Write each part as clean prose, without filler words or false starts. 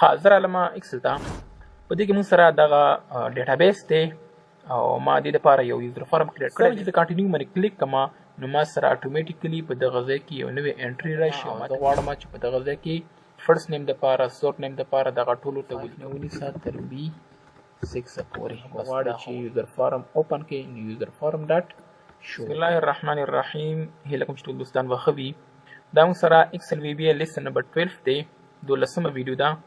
حاضر علما اکسل ته په دې کې موږ سره دغه ډیټابیس دی او ما دې لپاره یو یوزر فارم کریټ کړی چې کنټینیو باندې کلیک کما نو ما سره اتوماتیکلی په دغه ځای کې یو نوې انټری راشي او زه غواړم چې په دغه ځای کې فرست نیم د لپاره سورت نیم د لپاره دغه ټولو ته ونیسه تر بي 6 پورې غواړم چې یوزر فارم اوپن کړئ نو یوزر فارم ډاټ شو بسم الله الرحمن الرحیم هیله کوم چې ټول دوستان وخوي دا موږ سره ایکسل VBA لیسن نمبر 12 دی 12مه ویډیو ده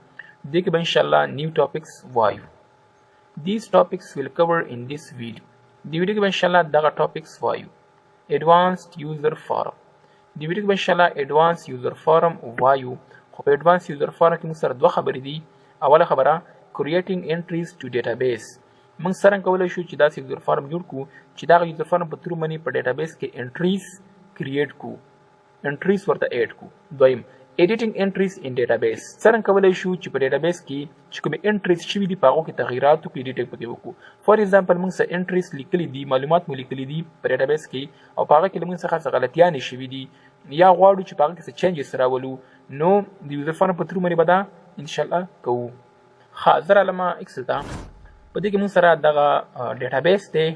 دې کې به ان شاء الله نیو ټاپکس وایو these topics will cover in this video دی ویډیو کې به ان شاء الله دغه ټاپکس وایو advanced user forum دی ویډیو کې به ان شاء الله advanced user forum وایو خو په advanced user forum کې موږ سره دوه خبرې دي اوله خبره creating entries to database موږ سره کولای شو چې داسې user forum جوړ کړو چې دا user forum په ترو باندې په database کې entries create کو entries ورته add کو دویم editing entries in database سره کولای شو چې په database کې چې کوم entries شوي دي په هغه کې تغیرات او editing پکې وکړو فور ایگزامپل موږ سره entries لیکلي دي معلومات مو لیکلي دي په database کې او په هغه کې موږ څه غلطیاں شوي دي یا غواړو چې په هغه کې څه چینجز راولو نو د user form په ترو باندې به دا ان شاء الله کوو حاضر علما اکسل ته په دې کې موږ سره دغه database دی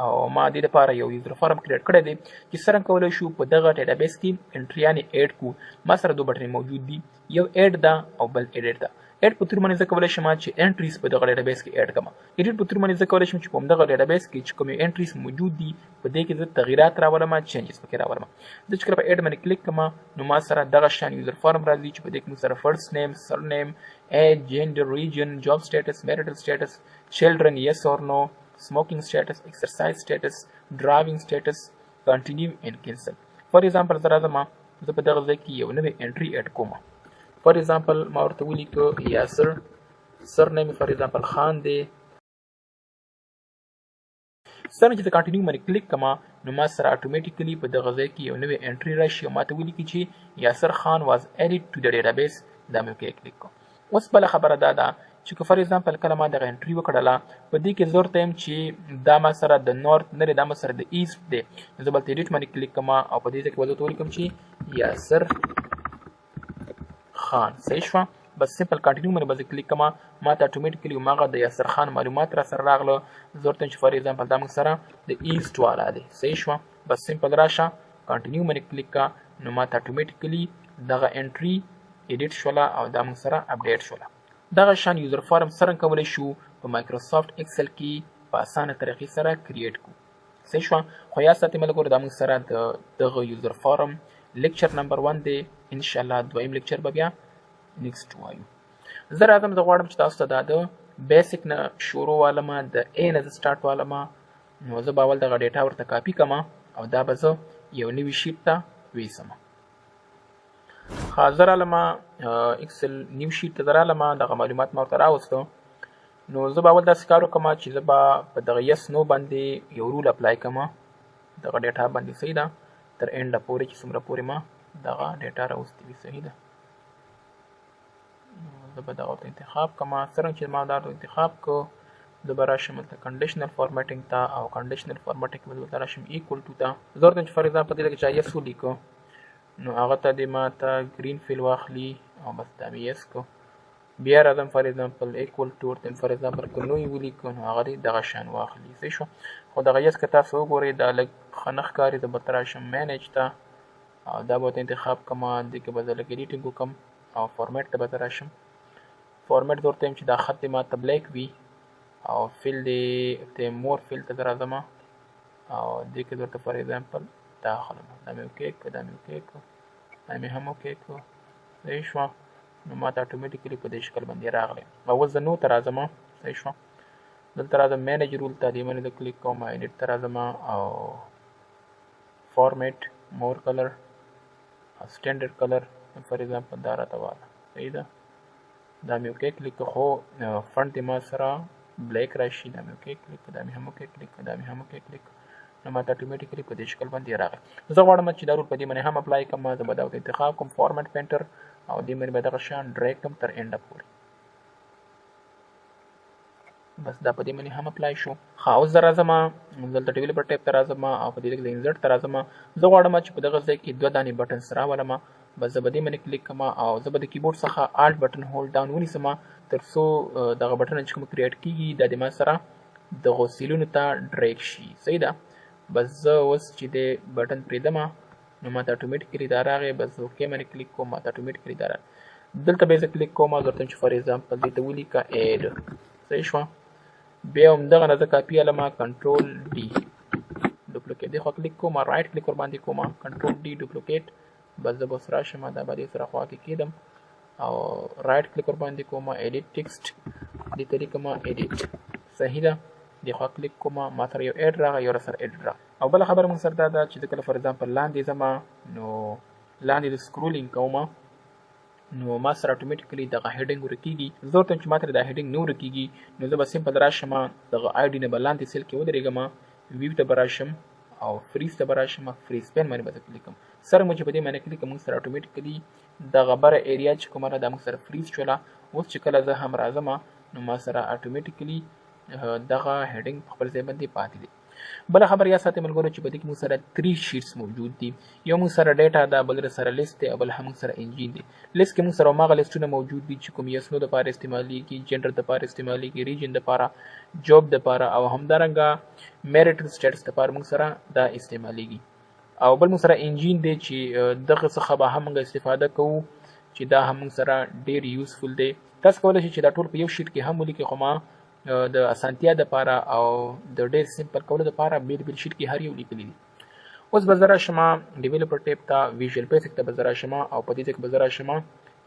او ما دې لپاره یو یوزر فارم کریټ کړی دی چې څنګه کولای شو په دغه ډیټابیس کې انټریانې اډ کو ما سره دوه بټنې موجود دي یو اډ دا او بل ایډیټ دا اډ په تر باندې ځکه کولای شم چې انټریز په دغه ډیټابیس کې اډ کما ایډیټ په تر باندې ځکه کولای شم چې په دغه ډیټابیس کې چې کوم انټریز موجود دي په دې کې د تغیرات راولم چینجز پکې راولم د چې کله په اډ باندې کلیک کما نو ما سره دغه شان یوزر فارم راځي چې په دې کې سره فرست نیم سر نیم ایج جندر ریجن جاب سټیټس میریټل سټیټس چلډرن یس اور نو smoking status, exercise status, driving status, continue and cancel. For example, زه په دغه ځای کې یو نوې انټري اډ کوم. For example, ما ورته ولیکو یاسر سر نیم for example خان دی. سره چې کنټینیو باندې کلیک کما نو ما سره اتوماتیکلی په دغه ځای کې یو نوې انټري راشي او ما ته ولیکي چې یاسر خان was added to the database دا مې کلیک کوم. اوس بل خبره ده چې فور ایگزامپل کله ما دغه انټری وکړله په دې کې زه ورته یم چې دا ما سره د نورت نه دی دا ما سره د ایست دی زه بلته ایډیټ باندې کلیک کوم او په دې ځای کې به زه ورته ولیکم چې یاسر خان صحیح شوه بس سمپل کنټینیو باندې به زه کلیک کوم ما ته اتوماتیکلی هماغه د یاسر خان معلومات را سره راغله زه ورته یم چې فور ایگزامپل دا موږ سره د ایست والا دی صحیح شوه بس سمپل راشه کنټینیو باندې کلیک کا نو ما ته اتوماتیکلی دغه انټری ایډیټ شوله او دا موږ سره اپډیټ شوله دغه شان یوزر فارم سره کولای شو په مایکروسافټ ایکسل کې په اسانه طریقې سره کریټ کو صحیح شو خو یا ساتي ملګرو دا موږ سره دغه یوزر فارم لیکچر نمبر 1 دی ان شاء الله دویم لیکچر به بیا نیکسټ وایو زه راځم زه غواړم چې تاسو ته دا د بیسیک نه شروع والما د ا نه سٹارټ والما نو زه به اول دغه ډیټا ورته کاپی کما او دا به زه یو نوی شیټ ته وېسم حاضر علما اکسل نیو شیټ ته درالما دغه معلومات ما ورته راوستو نو زه به اول داسې کار وکړم چې زه به په دغه یس نو باندې یو رول اپلای کړم دغه ډیټا باندې صحیح ده تر اینډ پورې چې څومره پورې ما دغه ډیټا راوستې وي صحیح ده زه به دغه انتخاب کړم څرنګه چې ما دا انتخاب کو زه به راشم دلته کنډیشنل فارمیټینګ ته او کنډیشنل فارمیټینګ کې به راشم ایکول ټو ته زه ورته چې فار ایگزامپل دلته چې یس ولیکو نو هغه ته د ما ته گرین فیل واخلي او بس دا مې یس کو بیا راځم فار ایگزامپل ایکول ټو ورته فار ایگزامپل که نوی ولیکو نو هغه دغه شان واخلي صحیح شو خو دغه یس که تاسو وګورئ دا لږ ښه نه ښکاري زه به ته راشم مینیج ته او دا به ورته انتخاب کړم دې کې به زه لږ ایډیټینګ وکړم او فارمیټ ته به زه راشم فارمیټ ته ورته یم چې دا خط دې ما ته بلیک وي او فیل دې ته مور فیل ته زه راځم او دې کې ورته فار ایگزامپل دا اخلم دا مې اوکې کړه دا مې اوکې کړه دا مې هم اوکې کړه صحیح شوه نو ما ته اتوماتیکلی په دې شکل باندې راغلی او اوس زه نو ته راځم صحیح شوه دلته راځم مینیج رول ته دې باندې زه کلیک کوم ایډیټ ته راځم او فارمیټ مور کلر سټینډرډ کلر فار ایگزامپل دا راته واله صحیح ده دا مې اوکې کلیک خو فرنټ دې ما سره بلیک راشي دا مې اوکې کلیک دا مې هم اوکې کلیک دا مې هم اوکې کلیک نو ما ته اتوماتیکلی په دې شکل باندې راغی زه غواړم چې دا رول په دې باندې هم اپلای کړم زه به دا انتخاب کوم فارمیټ پینټر او دې باندې به دغه شان ډریګ کړم تر اینډ پورې بس دا په دې باندې هم اپلای شو ښه اوس زه راځم دلته ډیولپر ټیب ته راځم او په دې کې د انزرټ ته راځم زه غواړم چې په دغه ځای کې دوه دانې بټنز راولم بس زه به دې باندې کلیک کوم او زه به د کیبورډ څخه الټ بټن هولډ ډاون ونیسم تر څو دغه بټن چې کوم کریټ کیږي دا د ما سره دغه سیلونو ته ډریګ شي. صحیح ده. بس زه اوس چې د بټن پرېږدم نو ماته اتوماتیکلي دا راغی. بس زه اوکې باندې کلیک کوم ماته اتوماتیکلي دا راغی. دلته به زه کلیک کوم او درته چې فار ایگزامپل دې ته ولیکه اډ. صحیح شوه. بیا همدغه نه زه کاپي علم کنټرول ډي ډوپلیکیټ دې خوا کلیک کوم رایټ کلیک ورباندې کوم کنټرول ډي ډوپلیکیټ. بس زه به اوس راشم دا به دې سره خوا کې کېدم او رایټ کلیک ورباندې کوم ایډیټ ټیکسټ دې ته لیکم ایډیټ. صحیح ده. دې خوا کلیک کوم ما سره یو اډ راغی یو سره اډ راغی. او بله خبره موږ سره دا ده چې زه کله فار ایگزامپل لاندې ځم نو لاندې د سکرولینګ کوم نو ما سره اتوماتیکلي دغه هیډینګ ورکېږي. زه ورته چې ما ته دا هیډینګ نه ورکېږي نو زه به سمپل راشم دغه آی ډي نه به لاندې سیل کې ودرېږم ویو ته به راشم او فریز ته به راشم فریز پین باندې به زه کلیک کوم. سره مو چې په دې باندې کلیک کوم موږ سره اتوماتیکلي دغه بره ایریا چې کومه ده دا موږ سره فریز شوله. اوس چې کله زه هم راځم نو ما سره اتوماتیکلي دغه هیډینګ په خپل ځای باندې پاتې دی. بله خبره یا ساتئ ملګرو چې په دې کې موږ سره 3 شیټس موجود دي. یو موږ سره ډیټا ده بل سره لیست دی او بل هم موږ سره انجین دی. لیست کې موږ سره هماغه لیستونه موجود دي چې کوم یسنو دپاره استعمالیږي جنډر دپاره استعمالیږي ریجن دپاره جاب دپاره او همدارنګه میریټل سټیټس دپاره موږ سره دا استعمالیږي. او بل موږ سره انجین دی چې دغه څخه به هم موږ استفاده کوو چې دا هم موږ سره ډیر یوزفل دی. تاسو کولی شئ چې دا ټول په یو شیټ کې هم ولیکئ خو ما د اسانتیا دپاره او د ډیر سمپل کولو دپاره بیل بیل شیټ کې هر یو لیکلی دي. اوس به زه راشم ډیولپر ټیب ته ویژوال بیسک ته به زه راشم او په دې ځای کې به زه راشم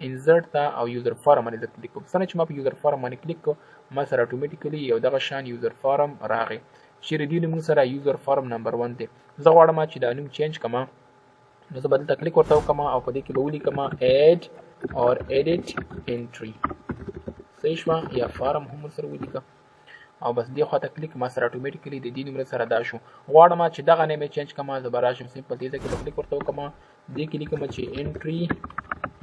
انزرټ ته او یوزر فارم باندې زه کلیک کوم. څنګه چې ما په یوزر فارم باندې کلیک کوم ما سره اتوماتیکلي یو دغه شان یوزر فارم راغی چې دې نوم سره یوزر فارم نمبر 1 دی. زه غواړم چې دا نوم چینج کړم نو زه به دلته کلیک ورته وکړم او په دې کې به ولیکم اډ اور ایډیټ انټري. صحیح شوه. یا فارم هم ورسره ولیکم او بس دې خواته کلیک ما سره اتوماتیکلي د دې نومره سره دا شو. غواړم چې دغه نیم یې چینج کړم زه به راشم سمپل دې ځای کې به کلیک ورته وکړم دې کې لیکم چې انټري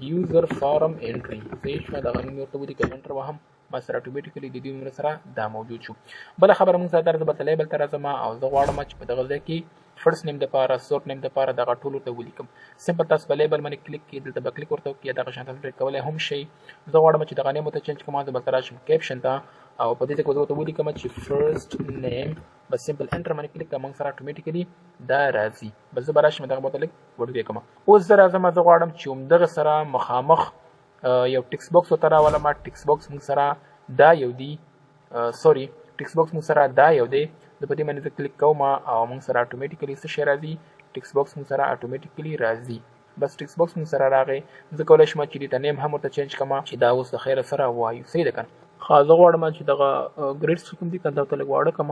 یوزر فارم انټري. صحیح شوه. دغه نوم ورته ولیکم انټر وهم ما سره اتوماتیکلي د دې نومره سره دا موجود شو. بله خبره موږ سره دا زه به لیبل ته راځم او زه غواړم چې په دغه ځای کې فرست نیم دپاره سورت نیم دپاره دغه ټولو ته ولیکم. سمپل تاسو په لیبل باندې کلیک کړئ دلته به کلیک ورته وکړئ دغه شان تاسو کولی هم شئ. زه غواړم چې دغه نیم ورته چینج کړم زه به راشم کیپشن ته او په دې ځای کې به ورته ولیکم چې فرست نیم بس سمپل انټر باندې کلیک کړم موږ سره اتوماتیکلي دا راځي. بس زه به راشم دغه به ورته لږ وړوکی کړم. اوس زه راځم زه غواړم چې همدغه سره مخامخ یو ټکس باکس ورته راولم. ټکس باکس موږ سره دا یو دی سوري ټکس باکس موږ سره دا یو دی. زه په دې باندې زه کلیک کوم او موږ سره اتوماتیکلي څه شی راځي ټکس باکس موږ سره اتوماتیکلي راځي. بس ټکس باکس موږ سره راغی. زه کولی شم چې دې ته نیم هم ورته چینج کړم چې دا اوس د خیره سره وایو. صحیح ده که نه. ښه زه غواړم چې دغه ګریډس چې کوم دي که دا ورته لږ واړه کړم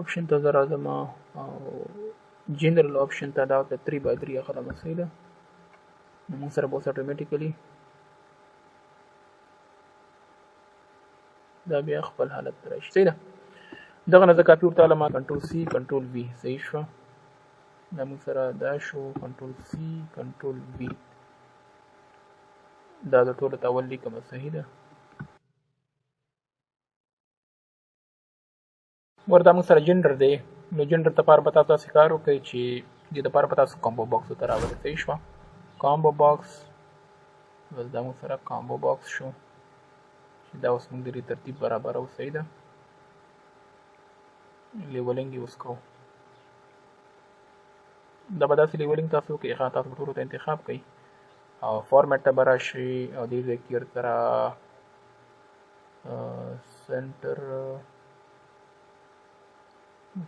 آپشن ته زه راځم او جنرل آپشن ته دا ورته 3x3 اخلم. صحیح ده. نو موږ سره به اوس اتوماتیکلي دا بیا خپل حالت ته راشي. صحیح ده. دغه نه زه کاپي ورته علم کنټرول سی کنټرول وي. صحیح شوه. دا موږ سره دا شو کنټرول سی کنټرول وي دا د ټولو ته اول لیکم. صحیح ده. ورته موږ سره جنډر دی نو جنډر دپاره به تاسو کار وکړئ چې دې دپاره به تاسو کامبو باکس ورته راولئ. صحیح شوه. کامبو باکس بس دا موږ سره کامبو باکس شو چې دا اوس موږ د دې ترتیب برابرو. صحیح ده. لیولنګ یې اوس کوو. دا به داسې لیولنګ تاسو وکړئ ښه تاسو به ټولو ته انتخاب کوئ او فارمیټ ته به راشئ او دې ځای کې ورسره سنټر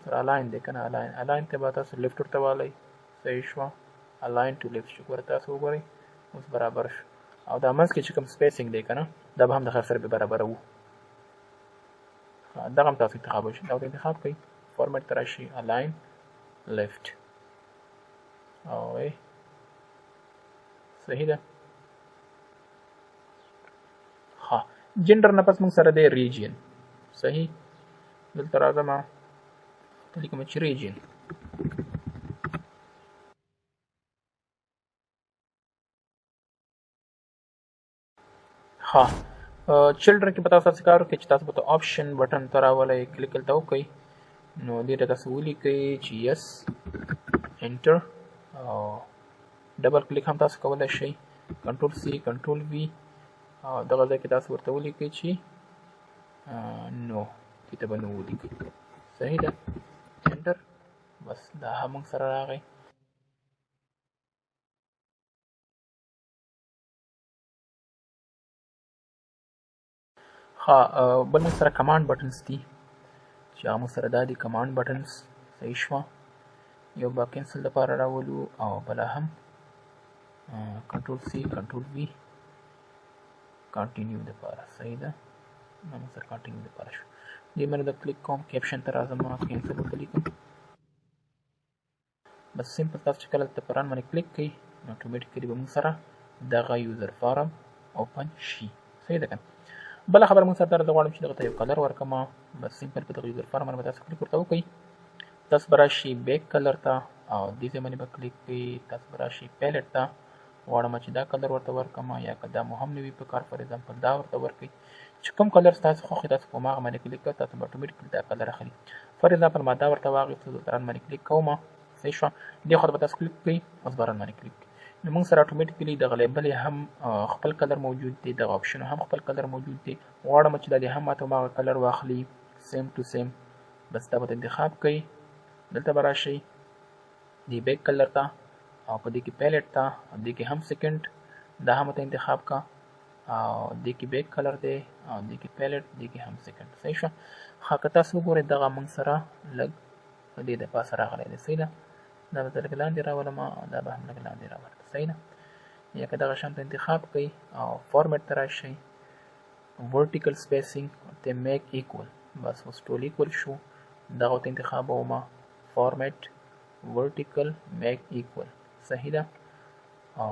سره الاین دی که نه الاین ته به تاسو لیفټ ورته والئ. صحیح شوه. الاین ټو لیفټ شو. ګوره تاسو وګورئ اوس برابر شو او دا منځ کې چې کوم سپیسینګ دی که نه دا به هم د خیر سره به برابروو. دغه هم تاسو انتخاب وشي دا ورته انتخاب کوئ فارمیټ ته راشئ الاین لیفټ او صحیح ده. ها جنډر نه پس موږ سره دی ریجن. صحیح. دلته راځم ته لیکم چې ریجن. ها چلډرن کې به تاسو څه کار وکړئ چې تاسو به ته آپشن بټن ته راولئ کلیک هلته وکړئ نو دې ته تاسو ولیکئ چې یس انټر او ډبل کلیک هم تاسو کولی شئ کنټرول سی کنټرول وی دغه ځای کې تاسو ورته ولیکئ چې نو دې ته به نو ولیکئ صحیح ده انټر بس دا هم موږ سره راغی ها بل موږ سره کمانډ بټنز دي چې هغه موږ سره دا دي کمانډ بټنز صحیح شوه یو به کینسل لپاره راولو او بله هم کنټرول سی کنټرول وی کنټینیو دپاره صحیح ده دا موږ سره کنټینیو دپاره شو دې باندې د کلیک کوم کیپشن ته راځم کینسل ورته لیکم بس سمپل تاسو چې کله دلته په رن باندې کلیک کوئ نو اټومیټیکلي به موږ سره دغه یوزر فارم اوپن شي صحیح ده که بله خبره موږ سره زه غواړم چې دغه ته یو کلر ورکړم بس سمپل په دغه یوزر فارم باندې به تاسو کلیک ورته وکړئ تاسو به راشئ بیک کلر ته او دې ځای باندې به کلیک کوئ تاسو به راشئ پیلټ ته غواړم چې دا کلر ورته ورکړم یا که دا مو هم نه وي په کار فار ایگزامپل دا ورته ورکړئ چې کوم کلر ستاسو خوښ وي تاسو په هماغه باندې کلیک کوئ تاسو به اټومیټیکلي دا کلر اخلي فار ایگزامپل ما دا ورته واخیستو دلته رن باندې کلیک کوم صحیح شوه دې خوا ته به تاسو کلیک کوئ اوس به رن باندې کلیک کوئ نو موږ سره اټومیټیکلي دغه لیبل هم خپل کلر موجود دی دغه آپشن هم خپل کلر موجود دی غواړم چې دا دې هم ماته هماغه کلر واخلي سیم ټو سیم بس دا به انتخاب کوئ دلته به راشئ دې بیک کلر ته او په دې کې پیلټ ته دې کې هم سیکنډ دا هم ته انتخاب کا او دې کې بیک کلر دی او دې کې پیلټ دې کې هم سیکنډ صحیح شو ښه که تاسو وګورئ دغه موږ سره لږ دې د پاسه راغلی دی صحیح ده دا به زه لږ لاندې راولم دا به هم لږ لاندې راولم صحیح ده یا که دغه شان ته انتخاب کوئ او فارمیټ ته راشئ ورټیکل سپیسینګ ته میک ایکول بس اوس ټول ایکول شو دغه ته انتخابوم فارمیټ ورټیکل میک ایکول صحیح ده او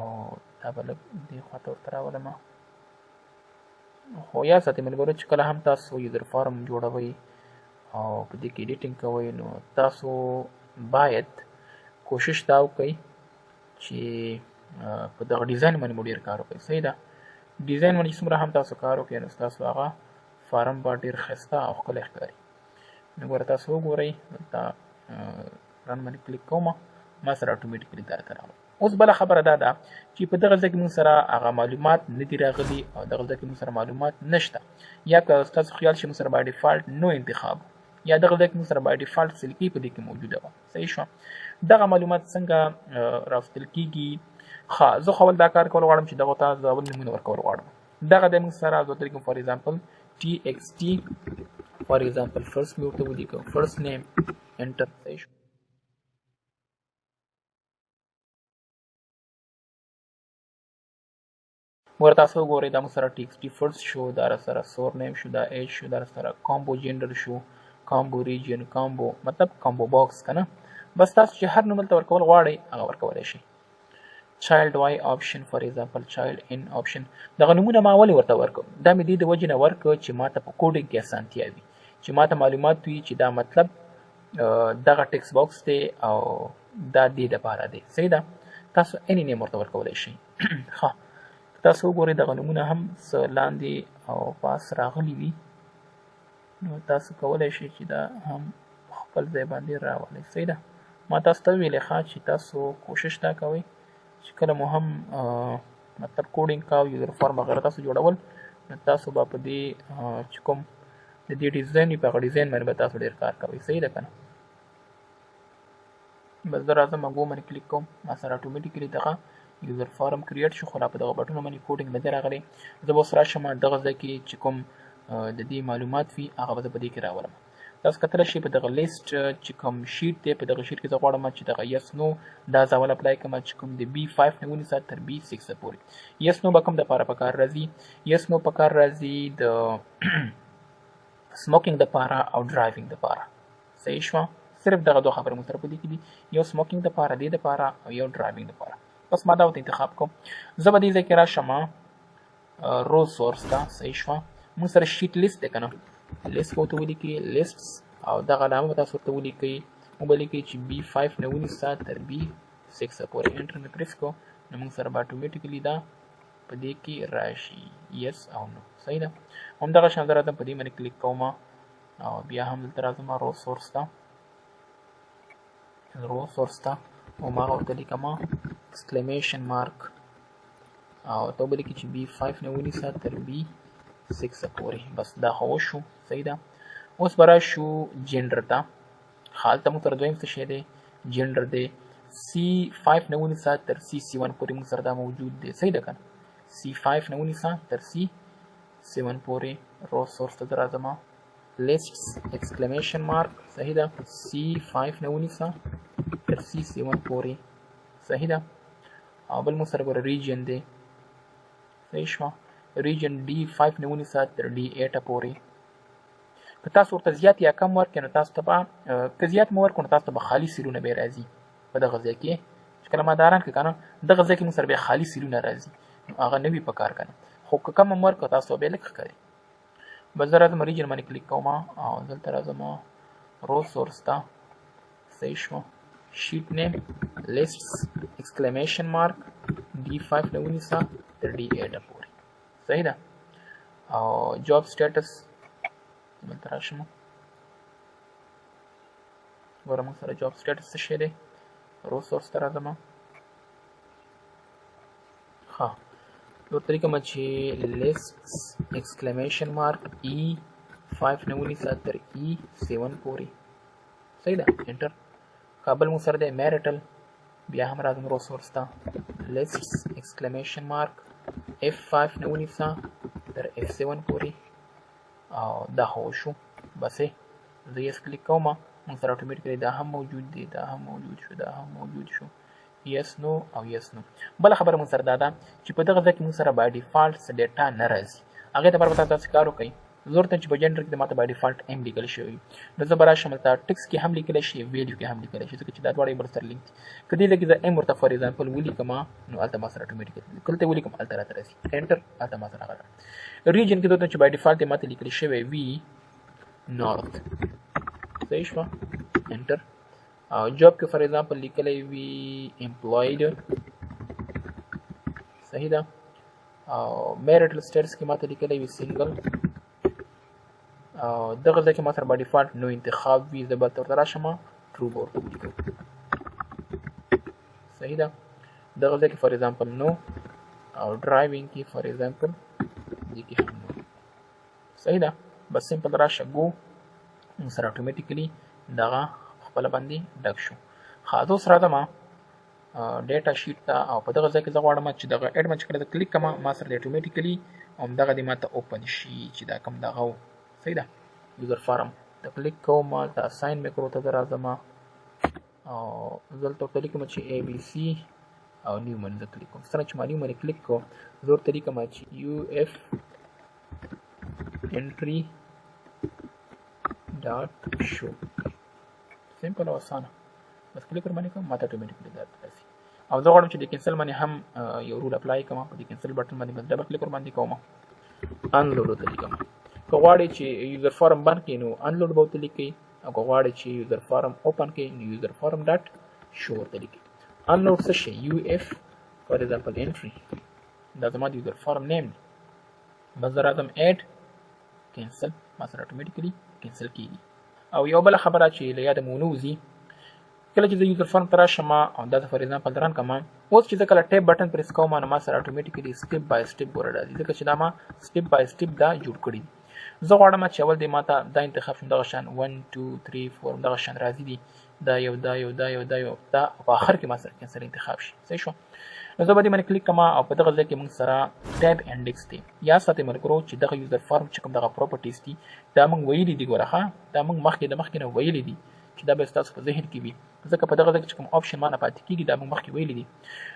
دا به لږ دې خوا ته ورته راولم خو یاد ساتئ ملګرو چې کله هم تاسو یوزر فارم جوړوئ او په دې کې ایډیټینګ کوئ نو تاسو باید کوشش دا وکړئ چې په دغه ډیزاین باندې مو ډېر کار وکړئ صحیح ده ډیزاین باندې چې څومره هم تاسو کار وکړئ نو ستاسو هغه فارم به ډېر ښایسته او ښکلی ښکاري نو ګوره تاسو وګورئ دلته رن باندې کلیک کوم ما سره اټومیټیکلي دا راته راغلی اوس بله خبره دا ده چې په دغه ځای کې موږ سره هغه معلومات نه دي راغلي او دغه ځای کې موږ سره معلومات نشته یا که ستاسو خیال شي موږ سره بای ډیفالټ نو انتخاب یا دغه ځای کې موږ سره بای ډیفالټ سلکي په دې کې موجوده وه صحیح شوه دغه معلومات څنګه راوستل کېږي ښه زه خو اول دا کار کول غواړم چې دغه ته زه اول نمونه ورکول غواړم دغه دی موږ سره زه ورته لیکم فار ایگزامپل TXT فار ایگزامپل فرست مې ورته ولیکم فرست نیم انټر صحیح شو ور تاسو وګورئ دا موږ سره TXT فرست شو دا سره سور نیم شو دا ایج شو دا سره کامبو جنډر شو کامبو ریجن کامبو مطلب کامبو باکس کنه بس تاسو چې هر نوم دلته ورکول غواړئ هغه ورکولی شئ چایلډ وای آپشن فار ایگزامپل چایلډ ان آپشن دغه نومونه ما ولې ورته ورکړم دا مې دې د وجې نه ورکړه چې ما ته په کوډینګ کې اسانتیا وي چې ما ته معلومات وي چې دا مطلب دغه ټیکس باکس دی او دا دې دپاره دی صحیح ده تاسو اني نیم ورته ورکولی شئ ښه تاسو وګورئ دغه نومونه هم څه لاندې او پاس راغلي وي نو تاسو کولی شئ چې دا هم خپل ځای باندې راولئ صحیح ده ما تاسو ته وویلې ښه چې تاسو کوشش دا کوئ چې کله مو هم مطلب کوډینګ کا یوزر فارم وغیره تاسو جوړول نو تاسو به په دې چې کوم د دې ډیزاین وي په هغه ډیزاین باندې به تاسو ډېر کار کوئ صحیح ده که نه بس زه راځم اګو باندې کلیک کوم ما سره اټومیټیکلي دغه یوزر فارم کریټ شو خو لا په دغه بټنو باندې کوډینګ نه دی راغلی زه به اوس راشم دغه ځای کې چې کوم د دې معلومات وي هغه به زه په دې کې راولم تاسو کتلی شئ په دغه لیست چې کوم شیټ دی په دغه شیټ کې زه غواړم چې دغه یس نو دا زه اول اپلای کړم چې کوم د B5 نه ونیسه تر B6 پورې یس نو به کوم دپاره په کار راځي یس نو په کار راځي د سموکینګ دپاره او ډرایوینګ دپاره صحیح شوه صرف دغه دوه خبرې مو سره په دې کې دي یو سموکینګ دپاره دې دپاره او یو ډرایوینګ دپاره بس ما دا ورته انتخاب کوم زه به دې ځای کې راشم رو سورس ته صحیح شوه موږ سره شیټ لیست دی که نه لیست به ورته ولیکئ لیسټس او دغه علامه به تاسو ورته ولیکئ ولیکئ چې B5 نه ونیسه تر B6 پورې انټر مې پریس کړو نو موږ سره به اټومیټیکلي دا په دې کې راشي یس او نو صحیح ده همدغه شان زه راځم په دې باندې کلیک کوم او بیا هم دلته راځم رو سورس ته او ما ورته لیکم exclamation mark او ته ولیکې چې B5 نه ونیسه تر B6 پورې. بس دا خو وشو، صحیح ده. اوس به راشو جنډر ته. هلته موږ سره دویم څه شی دی؟ جنډر دی. C5 نه ونیسه تر C7 پورې موږ سره دا موجود دی، صحیح ده که نه؟ C5 نه ونیسه تر C7 پورې. رو سورس ته زه راځم، lists exclamation mark، صحیح ده. C5 نه ونیسه تر C7 پورې، صحیح ده. او بل موږ سره ګوره ریجن دی، صحیح شوه. ریجن D5 نه ونیسه تر D8 پورې. که تاسو ورته زیات یا کم ورکړئ نو تاسو ته به که زیات مو ورکړو نو تاسو ته به خالي سیلونه بیا راځي په دغه ځای کې. چې کله مداران کې که نه دغه ځای کې موږ سره بیا خالي سیلونه راځي، نو هغه نه وي په کار که نه. خو که کم هم ورکړو تاسو ته بیا لږ ښکاري. بس زه راځم ریجن باندې کلیک کوم او دلته راځم رو سورس ته، صحیح شو. شیټ نیم lists exclamation mark D5 نه ونیسه تر D8 پورې، صحیح ده. او جاب سټیټس دلته راشم، ګوره موږ سره جاب سټیټس څه شی دی؟ رو سورس ته راځم. ښه ورته لیکم چې lists exclamation mark E5 نه ونیسه تر E7 پورې، صحیح ده. انټر. کابل موږ سره دی میریټل، بیا هم راځم رو سورس ته، lists exclamation mark F5 نه ونیسه تر F7 پورې. او دا خو وشو، بس زه یس کلیک کوم، موږ سره اتوماتیکلی دا هم موجود دی، دا هم موجود شو، دا هم موجود شو. یس نو او یس نو. بله خبره موږ سره دا ده چې په دغه ځای کې موږ سره بای ډیفالټ څه ډیټا نه راځي. هغې دپاره به تاسو داسې کار وکړئ، زه ورته چې په جنډر کې د ماته بای ډیفالټ ایم لیکل شوی وي، نو زه به راشم هلته ټکس کې هم لیکلی شي، ویلیو کې هم لیکلی شي، ځکه چې دا دواړه یې ورسره لینک دي. که دې ځای کې زه ایم ورته فار ایگزامپل ولیکم نو هلته ما سره اتوماتیکلی کلته ولیکم هلته راته راځي. انټر. هلته ما سره هغه ریجن کې دلته چې بای ډیفالټ یې ماته لیکل شوی وي نارت، صحیح شوه. انټر. او جاب کې فار ایگزامپل لیکلی وي امپلوید، صحیح ده. او میریټل سټیټس کې ماته لیکلی وي سنګل. او دغه ځای کې ما سره بای ډیفالټ نو انتخاب وي، زه به ورته راشم ټرو به ورته ولیکم، صحیح ده. دغه ځای کې فار ایگزامپل نو، او ډرایوینګ کې فار ایگزامپل دې کې هم نو، صحیح ده. بس سمپل راشه ګو، موږ سره اتوماتیکلی دغه خپله باندې ډک شو. ښه زه اوس راځم ډیټا شیټ ته، او په دغه ځای کې زه غواړم چې دغه ایډ باندې چې کله زه کلیک کوم ما سره اتوماتیکلی همدغه دې ماته اوپن شي چې دا کوم دغه و، صحیح ده. یوزر فارم ته کلیک کوم، هلته اساین میکرو ته زه راځم او زه دلته ورته لیکم چې ABC او نیو باندې زه کلیک کوم. څرنګه چې ما نیو باندې کلیک کوم زه ورته لیکم چې UF entry dot show. سمپل او اسانه. بس کلیک ور باندې کوم ماته اتوماتیکلی دا راځي. او زه غواړم چې د کینسل باندې هم یو رول اپلای کوم، په دې کینسل بټن باندې بس ډبل کلیک ور باندې کوم، انلود ته لیکم. که غواړئ چې یوزر فارم بند کړئ نو انلود به ورته لیکئ، او که غواړئ چې یوزر فارم اوپن کړئ نو یوزر فارم ډاټ شو ورته لیکئ. انلود څه شي؟ UF فار ایگزامپل انټري، دا زما د یوزر فارم نیم دی. بس زه راځم ایډ کینسل، ما سره اتوماتیکلی کینسل کېږي. او یو بله خبره چې له یاده مو ونه وځي، کله چې زه یوزر فارم ته راشم او دا فار ایگزامپل رن کوم، اوس چې زه کله ټیپ بټن پریس کوم نو ما سره اتوماتیکلی سټیپ بای سټیپ ګوره راځي، ځکه چې دا ما سټیپ بای سټیپ دا جوړ کړي دي. زه غواړم چې اول دې ماته دا انتخاب شم، دغه شان 1 2 3 4 دغه شان راځي دي، دا یو دا یو دا یو دا یو دا په آخر کې ما سره کینسل انتخاب شي، صحیح شو. نو زه به دې باندې کلیک کوم او په دغه ځای کې موږ سره ټیب انډیکس دی. یاد ساتئ ملګرو چې دغه یوزر فارم چې کوم دغه پراپرټیز دي دا موږ ویلي دي، ګوره ښه دا موږ مخکې نه ویلي دي چې دا به ستاسو په ذهن کې وي، ځکه په دغه ځای کې چې کوم آپشن ما نه پاتې کېږي دا موږ مخکې ویلي دي.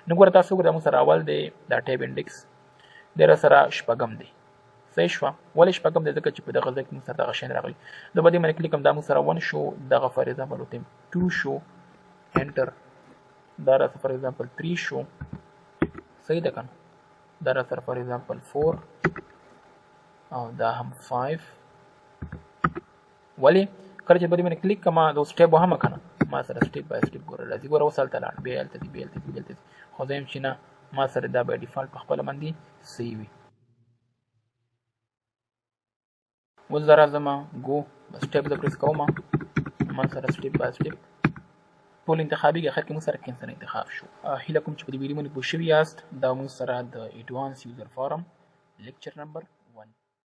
نو ګوره تاسو ګوره موږ سره اول دی دا ټیب انډیکس دی، راسره شپږم دی، صحیح شوه. ولې شپږم دی؟ ځکه چې په دغه ځای کې موږ سره دغه شیان راغلي. زه به دې باندې کلیک کوم، دا موږ سره 1 شو، دغه فار ایگزامپل ورته 2 شو، انټر. دا راسره فار ایگزامپل 3 شو، صحیح ده که نه؟ دا راسره فار ایگزامپل 4 او دا هم 5. ولې؟ کله چې به دې باندې کلیک کوم دا اوس ټیب وهمه که نه ما سره سټیپ بای سټیپ ګوره راځي. ګوره اوس هلته لاړ، بیا هلته ځي، بیا هلته ځي، بیا هلته ځي، خو زه یم چې نه ما سره دا بای ډیفالټ په خپله باندې صحیح وي. اوس زه راځم ګو، بس ټیپ زه پریس کوم، ما سره سټیپ بای سټیپ ټول انتخابي اخر کې موږ سره کینسل انتخاب شو. هیله کوم چې په دې ویډیو باندې پوه شوي یاست. دا موږ سره د ایډوانس یوزر فارم لیکچر نمبر